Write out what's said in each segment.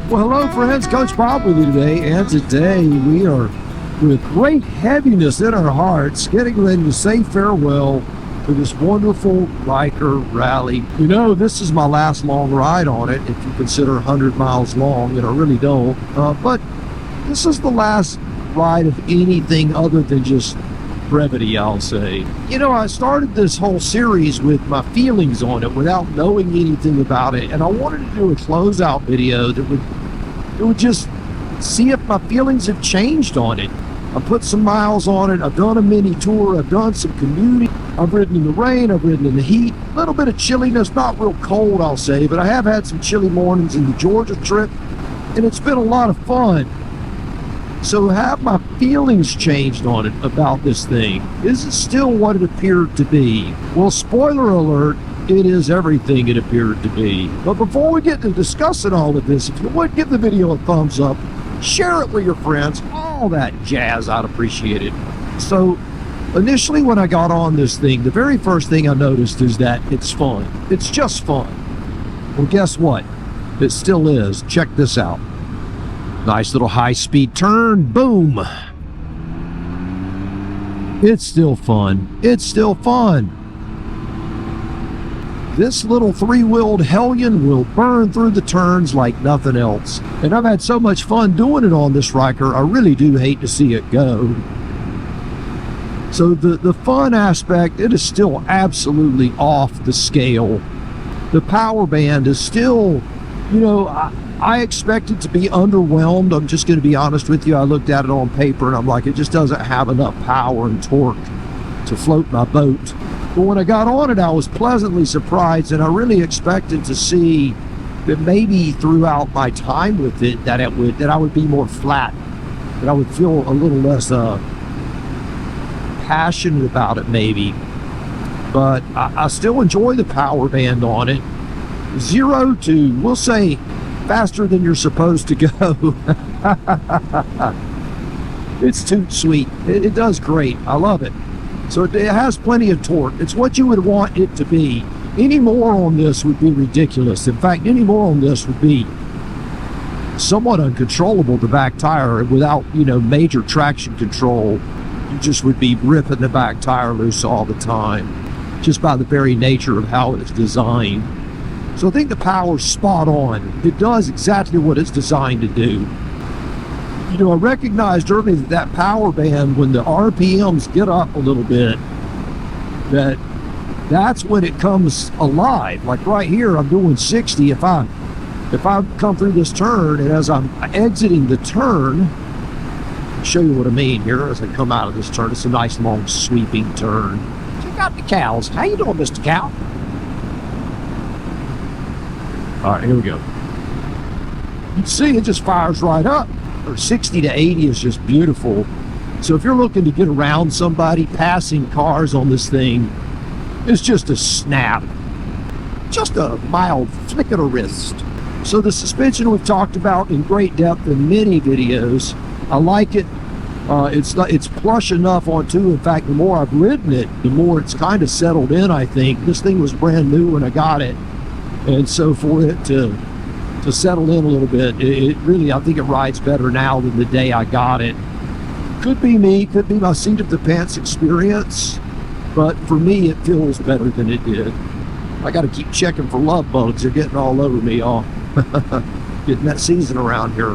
Well, hello friends, Coach Bob with you today, and today we are with great heaviness in our hearts getting ready to say farewell to this wonderful Ryker Rally. You know, this is my last long ride on it, if you consider 100 miles long, and I really don't, but this is the last ride of anything other than just brevity, I'll say. You know, I started this whole series with my feelings on it without knowing anything about it, and I wanted to do a closeout video that would just see if my feelings have changed on it. I put some miles on it, I've done a mini tour, I've done some commuting, I've ridden in the rain, I've ridden in the heat, a little bit of chilliness, not real cold I'll say, but I have had some chilly mornings in the Georgia trip, and it's been a lot of fun. So have my feelings changed on it about this thing? Is it still what it appeared to be? Well, spoiler alert, it is everything it appeared to be. But before we get to discussing all of this, if you would give the video a thumbs up, share it with your friends, all that jazz, I'd appreciate it. So initially when I got on this thing, the very first thing I noticed is that it's fun. It's just fun. Well, guess what? It still is. Check this out. Nice little high-speed turn, boom. It's still fun. It's still fun. This little three-wheeled hellion will burn through the turns like nothing else. And I've had so much fun doing it on this Ryker, I really do hate to see it go. So the fun aspect, it is still absolutely off the scale. The power band is still, you know, I expected to be underwhelmed. I'm just going to be honest with you. I looked at it on paper and I'm like, it just doesn't have enough power and torque to float my boat. But when I got on it, I was pleasantly surprised, and I really expected to see that maybe throughout my time with it that I would be more flat, that I would feel a little less passionate about it maybe. But I still enjoy the power band on it. 0 to, we'll say, faster than you're supposed to go. It's too sweet. It does great. I love it. So it has plenty of torque. It's what you would want it to be. Any more on this would be ridiculous. In fact, any more on this would be somewhat uncontrollable, the back tire. Without, you know, major traction control, you just would be ripping the back tire loose all the time, just by the very nature of how it's designed. So I think the power's spot on. It does exactly what it's designed to do. You know, I recognized earlier that power band, when the RPMs get up a little bit, that's when it comes alive. Like right here, I'm doing 60. If I come through this turn, and as I'm exiting the turn, I'll show you what I mean here as I come out of this turn. It's a nice long sweeping turn. Check out the cows. How you doing, Mr. Cow? All right, here we go. You can see it just fires right up. Or 60 to 80 is just beautiful. So if you're looking to get around somebody, passing cars on this thing, it's just a snap. Just a mild flick of the wrist. So the suspension we've talked about in great depth in many videos. I like it. It's plush enough on too. In fact, the more I've ridden it, the more it's kind of settled in, I think. This thing was brand new when I got it. And so for it to settle in a little bit, it really, I think it rides better now than the day I got it. Could be me, could be my seat of the pants experience, but for me, it feels better than it did. I got to keep checking for love bugs. They're getting all over me, all getting that season around here.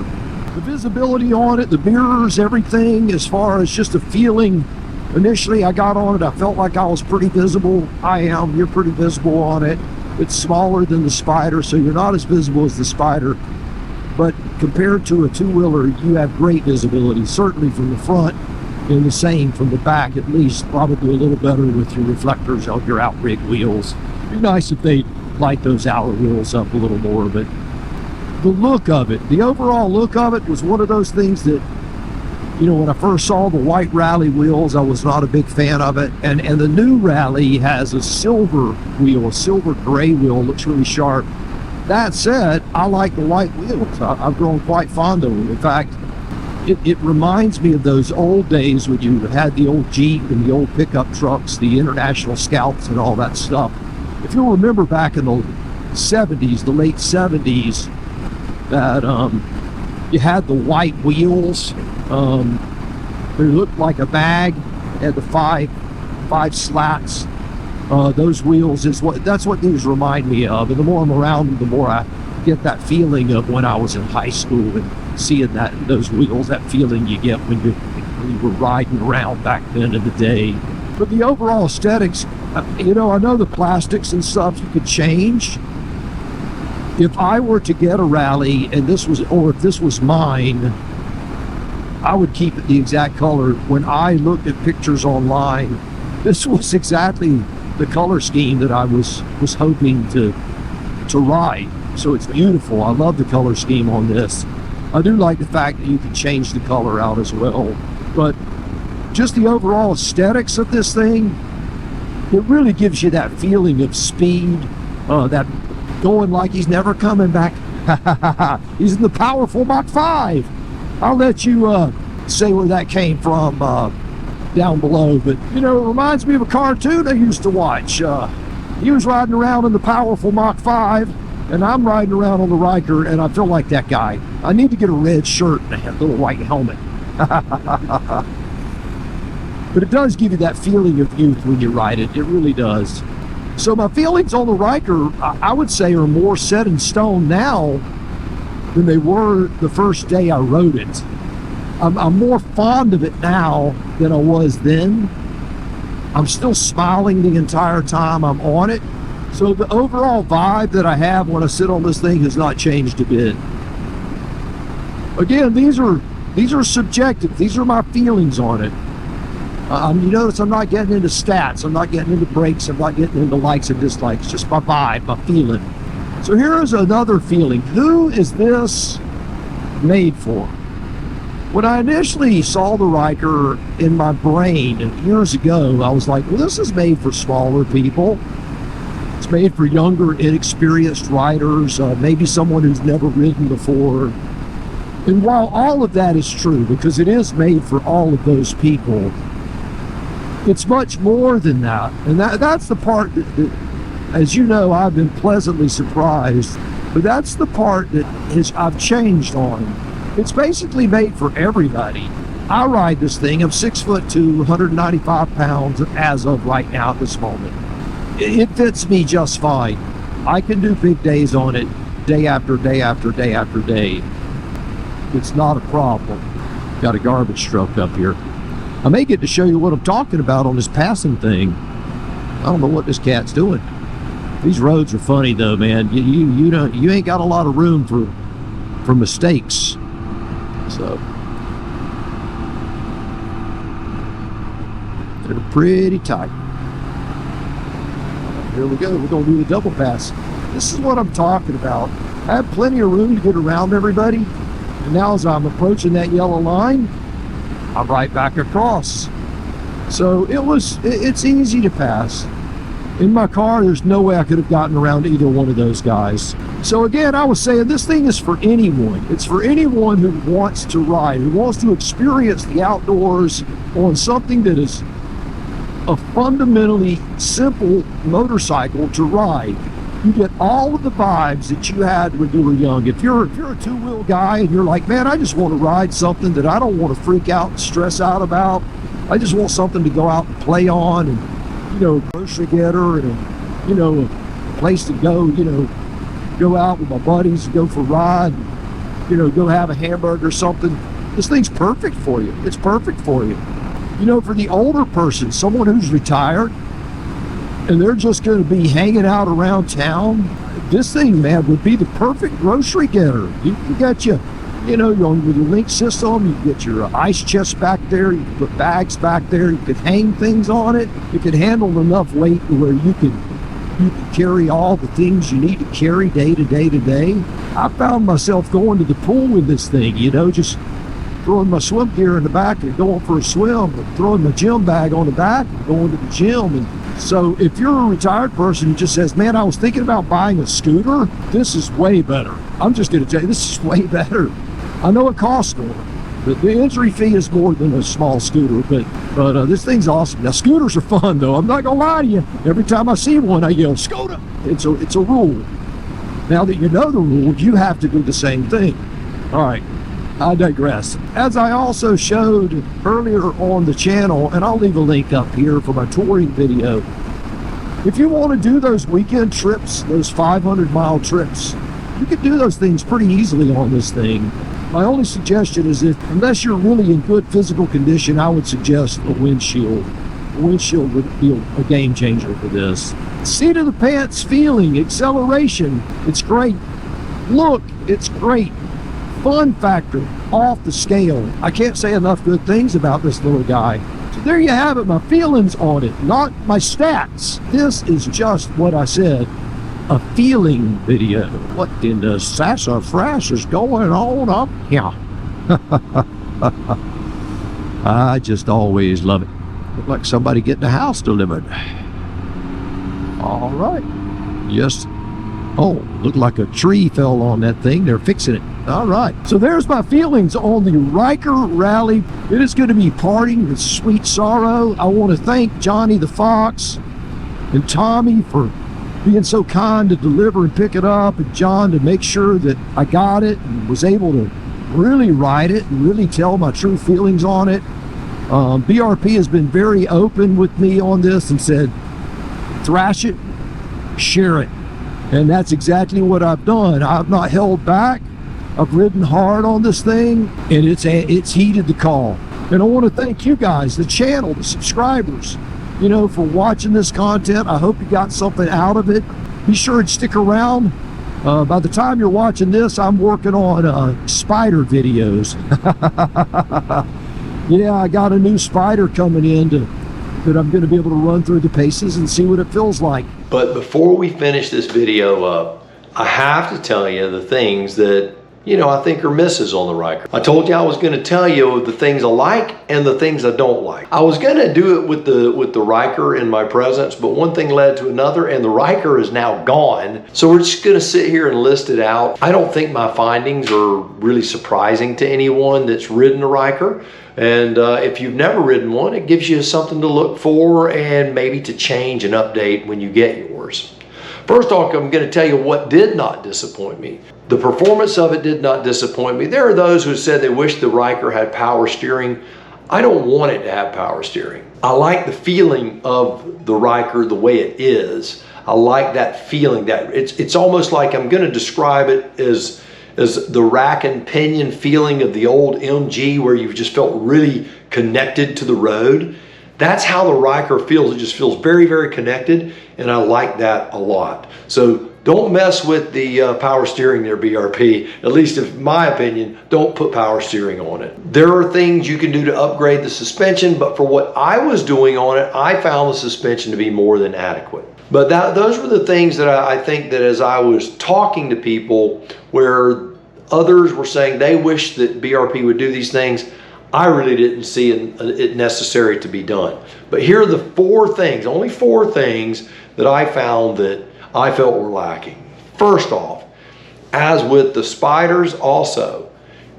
The visibility on it, the mirrors, everything, as far as just a feeling. Initially, I got on it, I felt like I was pretty visible. I am, you're pretty visible on it. It's smaller than the Spyder, so you're not as visible as the Spyder. But compared to a two-wheeler, you have great visibility, certainly from the front, and the same from the back, at least, probably a little better with your reflectors on your outrigged wheels. It'd be nice if they light those outer wheels up a little more, but the look of it, the overall look of it was one of those things that, you know, when I first saw the white Rally wheels, I was not a big fan of it. And the new Rally has a silver wheel, a silver gray wheel, looks really sharp. That said, I like the white wheels. I've grown quite fond of them. In fact, it reminds me of those old days when you had the old Jeep and the old pickup trucks, the International Scouts and all that stuff. If you'll remember back in the 70s, the late 70s, that you had the white wheels. They looked like a bag. Had the five slats. Those wheels that's what these remind me of. And the more I'm around them, the more I get that feeling of when I was in high school and seeing those wheels, that feeling you get when you were riding around back then in the day. But the overall aesthetics, I know the plastics and stuff you could change. If I were to get a rally and if this was mine, I would keep it the exact color. When I looked at pictures online, this was exactly the color scheme that I was hoping to ride. So it's beautiful. I love the color scheme on this. I do like the fact that you can change the color out as well. But just the overall aesthetics of this thing, it really gives you that feeling of speed, that going like he's never coming back. He's in the powerful Mach 5. I'll let you say where that came from down below. But, it reminds me of a cartoon I used to watch. He was riding around in the powerful Mach 5, and I'm riding around on the Ryker, and I feel like that guy. I need to get a red shirt and a little white helmet. But it does give you that feeling of youth when you ride it. It really does. So my feelings on the Ryker, I would say, are more set in stone now than they were the first day I rode it. I'm more fond of it now than I was then. I'm still smiling the entire time I'm on it. So the overall vibe that I have when I sit on this thing has not changed a bit. Again, these are subjective. These are my feelings on it. You notice I'm not getting into stats. I'm not getting into brakes. I'm not getting into likes and dislikes. Just my vibe, my feeling. So here is another feeling. Who is this made for? When I initially saw the Ryker in my brain years ago, I was like, well, this is made for smaller people. It's made for younger, inexperienced riders, maybe someone who's never ridden before. And while all of that is true, because it is made for all of those people, it's much more than that. And that's the part that, as you know, I've been pleasantly surprised. But that's the part that I've changed on. It's basically made for everybody. I ride this thing. I'm 6'2", 195 pounds as of right now at this moment. It fits me just fine. I can do big days on it, day after day after day after day. It's not a problem. Got a garbage truck up here. I may get to show you what I'm talking about on this passing thing. I don't know what this cat's doing. These roads are funny though, man. You ain't got a lot of room for mistakes. So they're pretty tight. Here we go. We're going to do the double pass. This is what I'm talking about. I have plenty of room to get around everybody. And now as I'm approaching that yellow line, I'm right back across. So it's easy to pass. In my car, there's no way I could have gotten around either one of those guys. So again, I was saying this thing is for anyone. It's for anyone who wants to ride, who wants to experience the outdoors on something that is a fundamentally simple motorcycle to ride. You get all of the vibes that you had when you were young. If you're a two-wheel guy and you're like, man, I just want to ride something that I don't want to freak out and stress out about. I just want something to go out and play on, and grocery getter, and a place to go, go out with my buddies, go for a ride, go have a hamburger or something. This thing's perfect for you. It's perfect for you. For the older person, someone who's retired, and they're just going to be hanging out around town, this thing, man, would be the perfect grocery getter. You got with your link system, you can get your ice chest back there, you can put bags back there, you could hang things on it. You can handle enough weight to where you can carry all the things you need to carry day to day to day. I found myself going to the pool with this thing, just throwing my swim gear in the back and going for a swim, and throwing my gym bag on the back and going to the gym. And so if you're a retired person who just says, man, I was thinking about buying a scooter, this is way better. I'm just going to tell you, this is way better. I know it costs more, but the entry fee is more than a small scooter, but this thing's awesome. Now, scooters are fun, though. I'm not going to lie to you. Every time I see one, I yell, "Scooter!" It's a rule. Now that you know the rules, you have to do the same thing. All right, I digress. As I also showed earlier on the channel, and I'll leave a link up here for my touring video, if you want to do those weekend trips, those 500-mile trips, you can do those things pretty easily on this thing. My only suggestion is, if unless you're really in good physical condition, I would suggest a windshield. A windshield would be a game changer for this. Seat of the pants feeling, acceleration, it's great. Look, it's great. Fun factor, off the scale. I can't say enough good things about this little guy. So there you have it, my feelings on it, not my stats. This is just what I said, a feeling video. What in the sassafras is going on up here? I just always love it. Look like somebody getting a house delivered. All right. Yes. Oh, looked like a tree fell on that thing. They're fixing it. All right. So there's my feelings on the Ryker Rally. It is going to be parting with sweet sorrow. I want to thank Johnny the Fox and Tommy for being so kind to deliver and pick it up, and John to make sure that I got it and was able to really ride it and really tell my true feelings on it. BRP has been very open with me on this and said, thrash it, share it. And that's exactly what I've done. I've not held back. I've ridden hard on this thing, and it's heeded the call. And I want to thank you guys, the channel, the subscribers, you know, for watching this content. I hope you got something out of it. Be sure to stick around. By the time you're watching this, I'm working on Spyder videos. Yeah, I got a new Spyder coming in that I'm going to be able to run through the paces and see what it feels like. But before we finish this video up, I have to tell you the things that, you know, I think are misses on the Ryker. I told you I was going to tell you the things I like and the things I don't like. I was going to do it with the Ryker in my presence, but one thing led to another, and the Ryker is now gone. So we're just going to sit here and list it out. I don't think my findings are really surprising to anyone that's ridden a Ryker. And if you've never ridden one, it gives you something to look for and maybe to change and update when you get yours. First off, I'm going to tell you what did not disappoint me. The performance of it did not disappoint me. There are those who said they wish the Ryker had power steering. I don't want it to have power steering. I like the feeling of the Ryker the way it is. I like that feeling. That it's almost like, I'm going to describe it as the rack and pinion feeling of the old MG, where you just felt really connected to the road. That's how the Ryker feels. It just feels very, very connected, and I like that a lot. So don't mess with the power steering there, BRP. At least in my opinion, don't put power steering on it. There are things you can do to upgrade the suspension, but for what I was doing on it, I found the suspension to be more than adequate. But those were the things that I think that as I was talking to people, where others were saying they wish that BRP would do these things, I really didn't see it necessary to be done. But here are the four things, only four things that I found that I felt were lacking. First off, as with the Spyders also,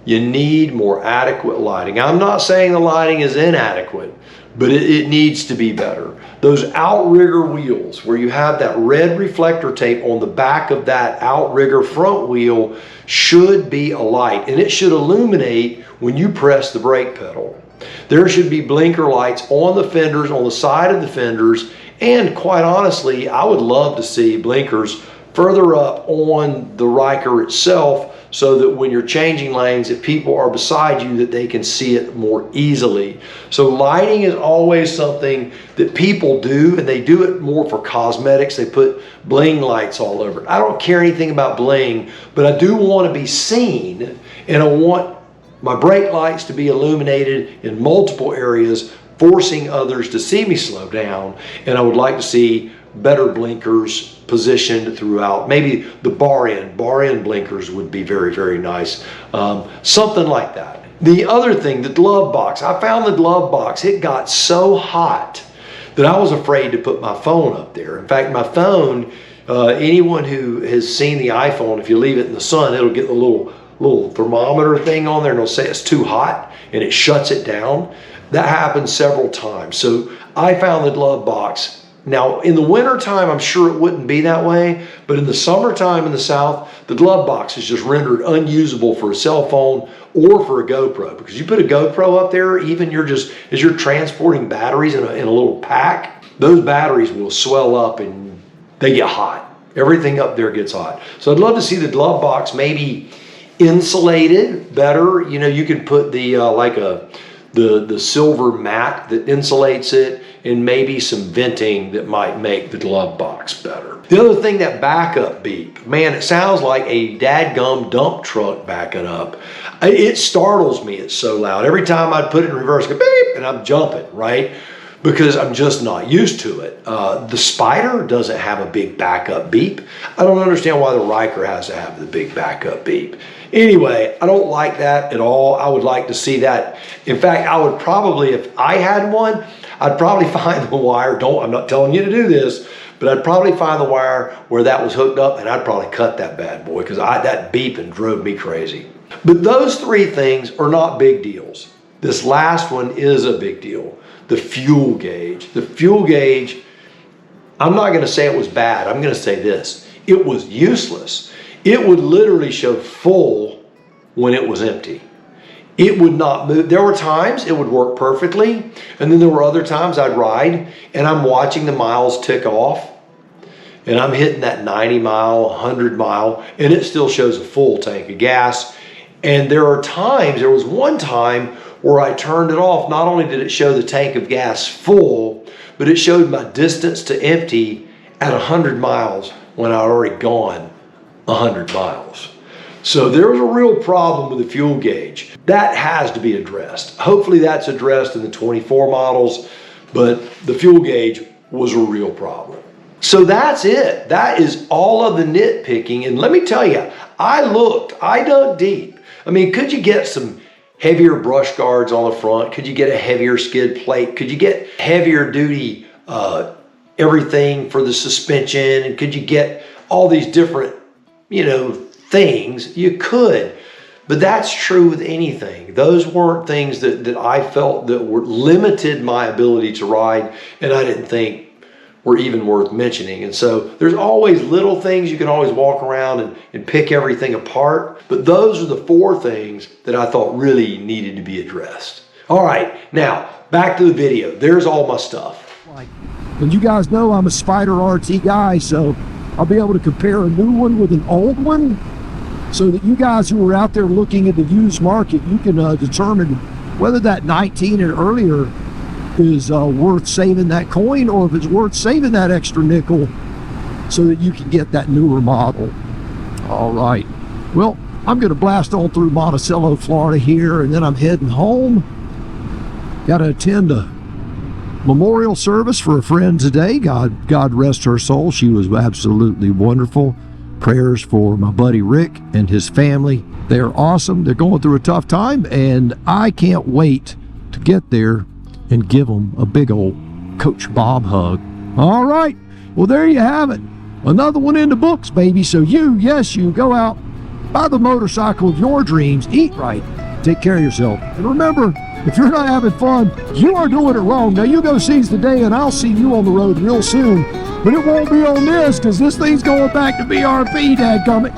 you need more adequate lighting. I'm not saying the lighting is inadequate, but it needs to be better. Those outrigger wheels, where you have that red reflector tape on the back of that outrigger front wheel, should be a light, and it should illuminate when you press the brake pedal. There should be blinker lights on the fenders, on the side of the fenders, and quite honestly, I would love to see blinkers further up on the Ryker itself, so that when you're changing lanes, if people are beside you, that they can see it more easily. So lighting is always something that people do, and they do it more for cosmetics. They put bling lights all over it. I don't care anything about bling, but I do want to be seen, and I want my brake lights to be illuminated in multiple areas, forcing others to see me slow down. And I would like to see better blinkers positioned throughout. Maybe the bar end blinkers would be very, very nice. Something like that. The other thing, the glove box. I found the glove box, it got so hot that I was afraid to put my phone up there. In fact, my phone, anyone who has seen the iPhone, if you leave it in the sun, it'll get the little thermometer thing on there, and it'll say it's too hot, and it shuts it down. That happened several times. So I found the glove box Now, in the wintertime, I'm sure it wouldn't be that way, but in the summertime in the South, the glove box is just rendered unusable for a cell phone or for a GoPro, because you put a GoPro up there, even as you're transporting batteries in a little pack, those batteries will swell up and they get hot. Everything up there gets hot. So I'd love to see the glove box maybe insulated better. You know, you could put the the silver mat that insulates it, and maybe some venting that might make the glove box better. The other thing, that backup beep, man, it sounds like a dadgum dump truck backing up. It startles me, it's so loud. Every time I put it in reverse, go beep, and I'm jumping, right? Because I'm just not used to it. The Spyder doesn't have a big backup beep. I don't understand why the Ryker has to have the big backup beep. Anyway, I don't like that at all. I would like to see that. In fact, I would probably, if I had one, I'd probably find the wire. I'm not telling you to do this, but I'd probably find the wire where that was hooked up, and I'd probably cut that bad boy, because that beeping drove me crazy. But those three things are not big deals. This last one is a big deal. The fuel gauge. The fuel gauge, I'm not going to say it was bad. I'm going to say this. It was useless. It would literally show full when it was empty. It would not move. There were times it would work perfectly, and then there were other times I'd ride and I'm watching the miles tick off, and I'm hitting that 90 mile, 100 mile, and it still shows a full tank of gas. And there was one time where I turned it off. Not only did it show the tank of gas full, but it showed my distance to empty at 100 miles when I'd already gone 100 miles. So there was a real problem with the fuel gauge. That has to be addressed. Hopefully that's addressed in the 24 models, but the fuel gauge was a real problem. So that's it. That is all of the nitpicking. And let me tell you, I dug deep. I mean, could you get some heavier brush guards on the front? Could you get a heavier skid plate? Could you get heavier duty everything for the suspension? And could you get all these different, things? You could, but that's true with anything. Those weren't things that I felt that were limited my ability to ride, and I didn't think were even worth mentioning. And so there's always little things you can always walk around and pick everything apart, but those are the four things that I thought really needed to be addressed. All right, now back to the video. There's all my stuff. And you guys know I'm a Spyder RT guy, so I'll be able to compare a new one with an old one, so that you guys who are out there looking at the used market, you can determine whether that 19 and earlier is worth saving that coin, or if it's worth saving that extra nickel so that you can get that newer model. All right, well, I'm going to blast on through Monticello, Florida here, and then I'm heading home. Got to attend a memorial service for a friend today. God rest her soul. She was absolutely wonderful. Prayers for my buddy Rick and his family. They're awesome. They're going through a tough time, and I can't wait to get there and give them a big old Coach Bob hug. All right, well, there you have it. Another one in the books, baby. So you go out, buy the motorcycle of your dreams, eat right, take care of yourself, and remember, if you're not having fun, you are doing it wrong. Now you go seize the day, and I'll see you on the road real soon. But it won't be on this, because this thing's going back to BRP, dadgummit.